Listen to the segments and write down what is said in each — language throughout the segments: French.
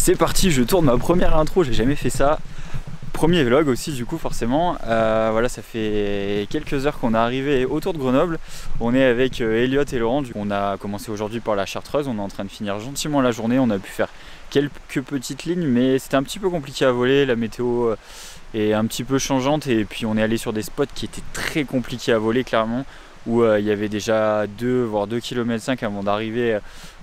C'est parti, je tourne ma première intro, j'ai jamais fait ça. Premier vlog aussi du coup forcément. Voilà, ça fait quelques heures qu'on est arrivé autour de Grenoble. On est avec Elliot et Laurent. On a commencé aujourd'hui par la Chartreuse, on est en train de finir gentiment la journée. On a pu faire quelques petites lignes mais c'était un petit peu compliqué à voler. La météo est un petit peu changeante et puis on est allé sur des spots qui étaient très compliqués à voler clairement. Où il y avait déjà 2 voire 2,5 km avant d'arriver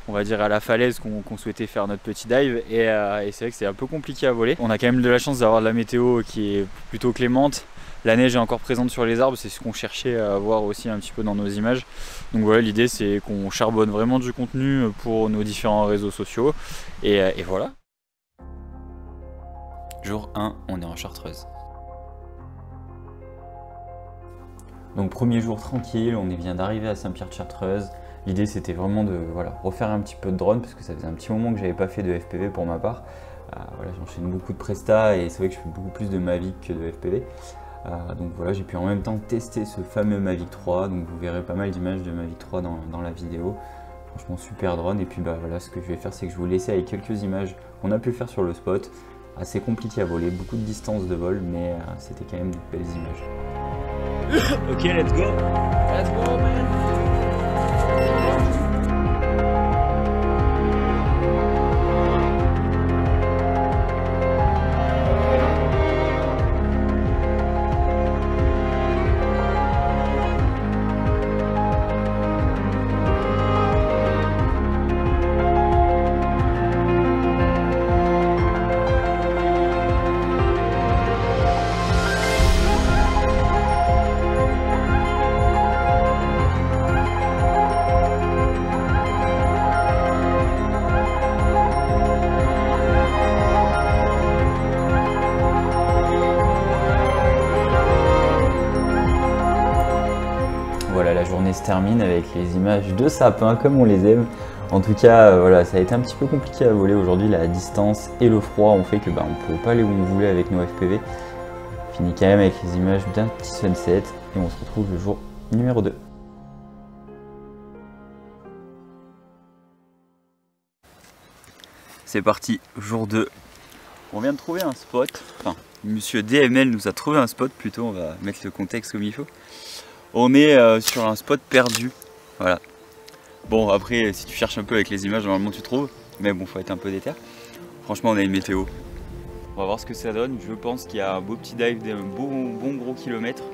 on va dire à la falaise qu'on souhaitait faire notre petit dive et c'est vrai que c'est un peu compliqué à voler. On a quand même de la chance d'avoir de la météo qui est plutôt clémente. La neige est encore présente sur les arbres, c'est ce qu'on cherchait à voir aussi un petit peu dans nos images. Donc voilà, l'idée c'est qu'on charbonne vraiment du contenu pour nos différents réseaux sociaux et voilà. Jour 1, on est en Chartreuse. Donc premier jour tranquille, on vient d'arriver à Saint-Pierre-de-Chartreuse. L'idée c'était vraiment de refaire un petit peu de drone parce que ça faisait un petit moment que j'avais pas fait de FPV pour ma part. Voilà, j'enchaîne beaucoup de prestats et c'est vrai que je fais beaucoup plus de Mavic que de FPV. Donc voilà, j'ai pu en même temps tester ce fameux Mavic 3, donc vous verrez pas mal d'images de Mavic 3 dans la vidéo. Franchement super drone et puis voilà, ce que je vais faire c'est que je vais vous laisser avec quelques images qu'on a pu faire sur le spot. Assez compliqué à voler, beaucoup de distance de vol mais c'était quand même de belles images. Ok, let's go! Let's go, man! Voilà, la journée se termine avec les images de sapins comme on les aime. En tout cas, voilà, ça a été un petit peu compliqué à voler aujourd'hui. La distance et le froid ont fait que on ne pouvait pas aller où on voulait avec nos FPV. On finit quand même avec les images d'un petit sunset et on se retrouve le jour numéro 2. C'est parti, jour 2. On vient de trouver un spot, enfin, monsieur DML nous a trouvé un spot plutôt, on va mettre le contexte comme il faut. On est sur un spot perdu, voilà. Bon après si tu cherches un peu avec les images normalement tu trouves, mais bon faut être un peu déter. Franchement on a une météo. On va voir ce que ça donne, je pense qu'il y a un beau petit dive d'un bon gros kilomètre.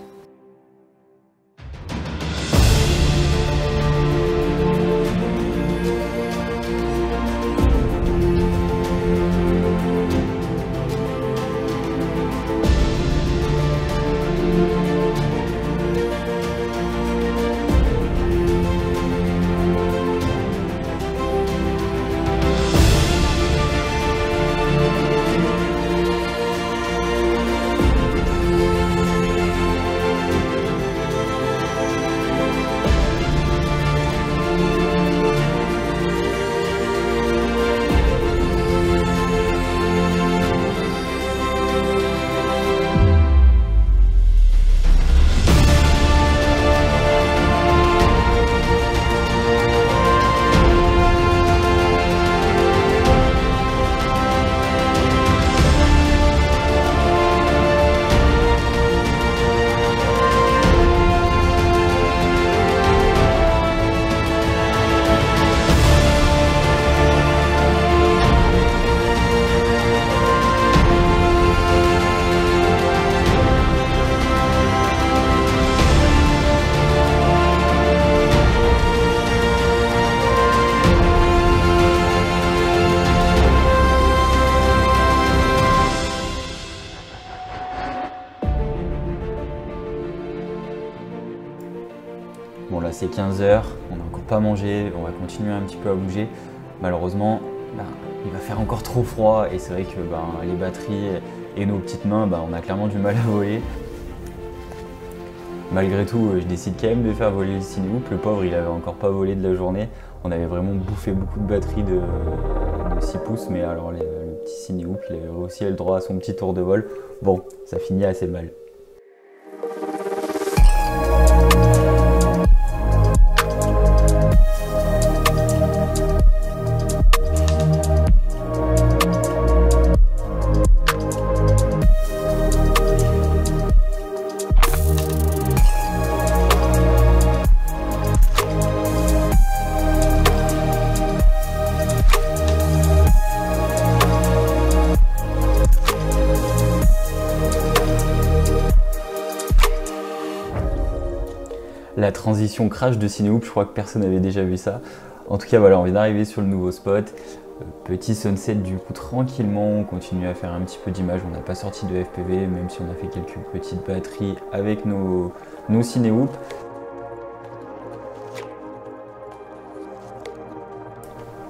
Bon là c'est 15 h, on n'a encore pas mangé, on va continuer un petit peu à bouger. Malheureusement, il va faire encore trop froid et c'est vrai que les batteries et nos petites mains, on a clairement du mal à voler. Malgré tout, je décide quand même de faire voler le Cinéhoop. Le pauvre, il avait encore pas volé de la journée. On avait vraiment bouffé beaucoup de batteries de 6 pouces, mais alors le petit Cinéhoop, il avait réussi à le droit à son petit tour de vol. Bon, ça finit assez mal. La transition crash de Cinéhoop, je crois que personne n'avait déjà vu ça. En tout cas, voilà, on vient d'arriver sur le nouveau spot. Petit sunset du coup tranquillement, on continue à faire un petit peu d'image. On n'a pas sorti de FPV, même si on a fait quelques petites batteries avec nos Cinéhoop.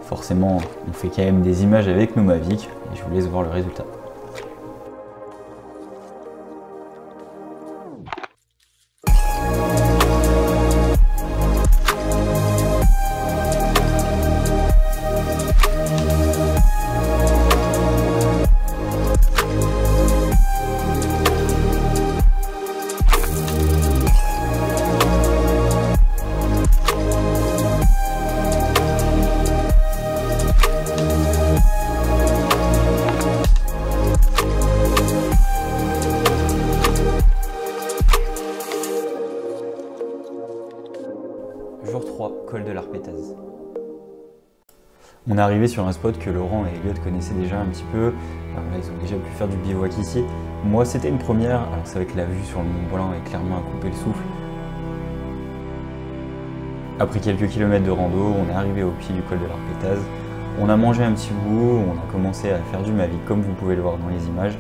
Forcément, on fait quand même des images avec nos Mavic et je vous laisse voir le résultat. Jour 3, col de l'Arpétaz. On est arrivé sur un spot que Laurent et Elliot connaissaient déjà un petit peu. Alors là, ils ont déjà pu faire du bivouac ici. Moi, c'était une première. Alors c'est vrai que la vue sur le Mont Blanc est clairement à couper le souffle. Après quelques kilomètres de rando, on est arrivé au pied du col de l'Arpétaz. On a mangé un petit bout, on a commencé à faire du Mavic comme vous pouvez le voir dans les images.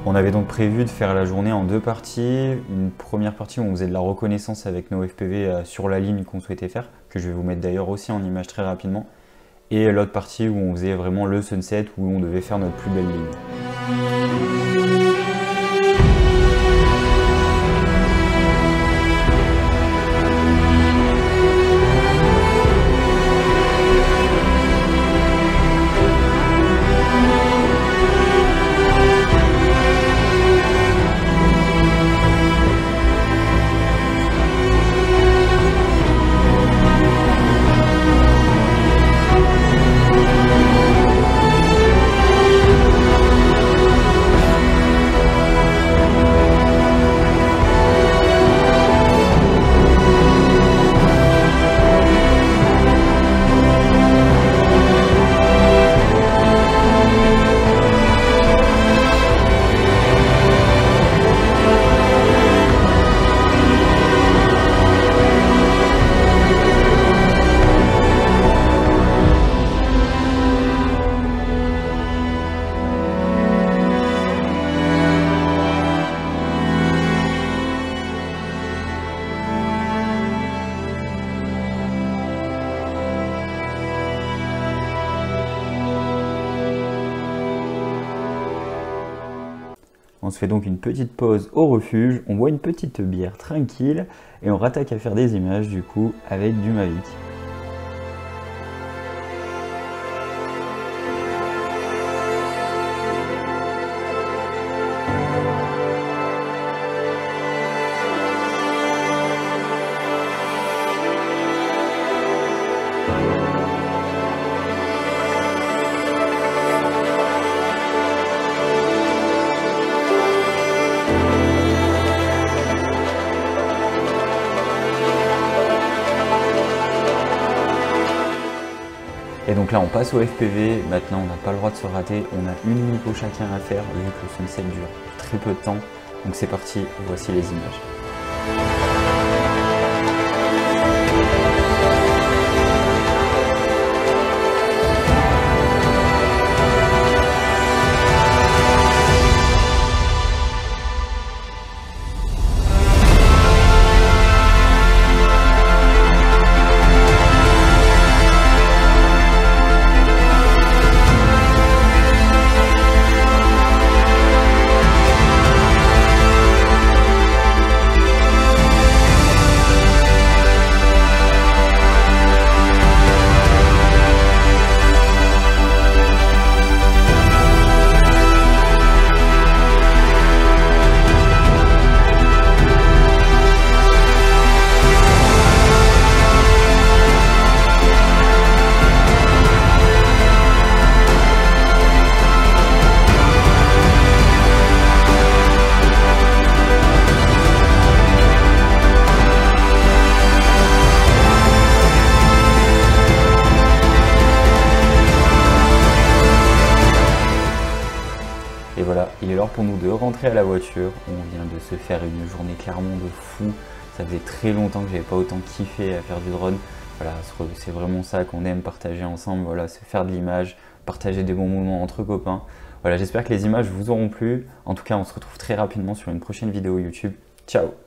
On avait donc prévu de faire la journée en deux parties. Une première partie où on faisait de la reconnaissance avec nos FPV sur la ligne qu'on souhaitait faire, que je vais vous mettre d'ailleurs aussi en image très rapidement. Et l'autre partie où on faisait vraiment le sunset, où on devait faire notre plus belle ligne. On se fait donc une petite pause au refuge, on boit une petite bière tranquille et on rattaque à faire des images du coup avec du Mavic. Et donc là on passe au FPV, maintenant on n'a pas le droit de se rater, on a une lipo chacun à faire vu que le sunset dure très peu de temps. Donc c'est parti, voici les images. Il est l'heure pour nous de rentrer à la voiture. On vient de se faire une journée clairement de fou. Ça faisait très longtemps que j'avais pas autant kiffé à faire du drone. Voilà, c'est vraiment ça qu'on aime partager ensemble, voilà, se faire de l'image, partager des bons moments entre copains. Voilà, j'espère que les images vous auront plu. En tout cas, on se retrouve très rapidement sur une prochaine vidéo YouTube. Ciao!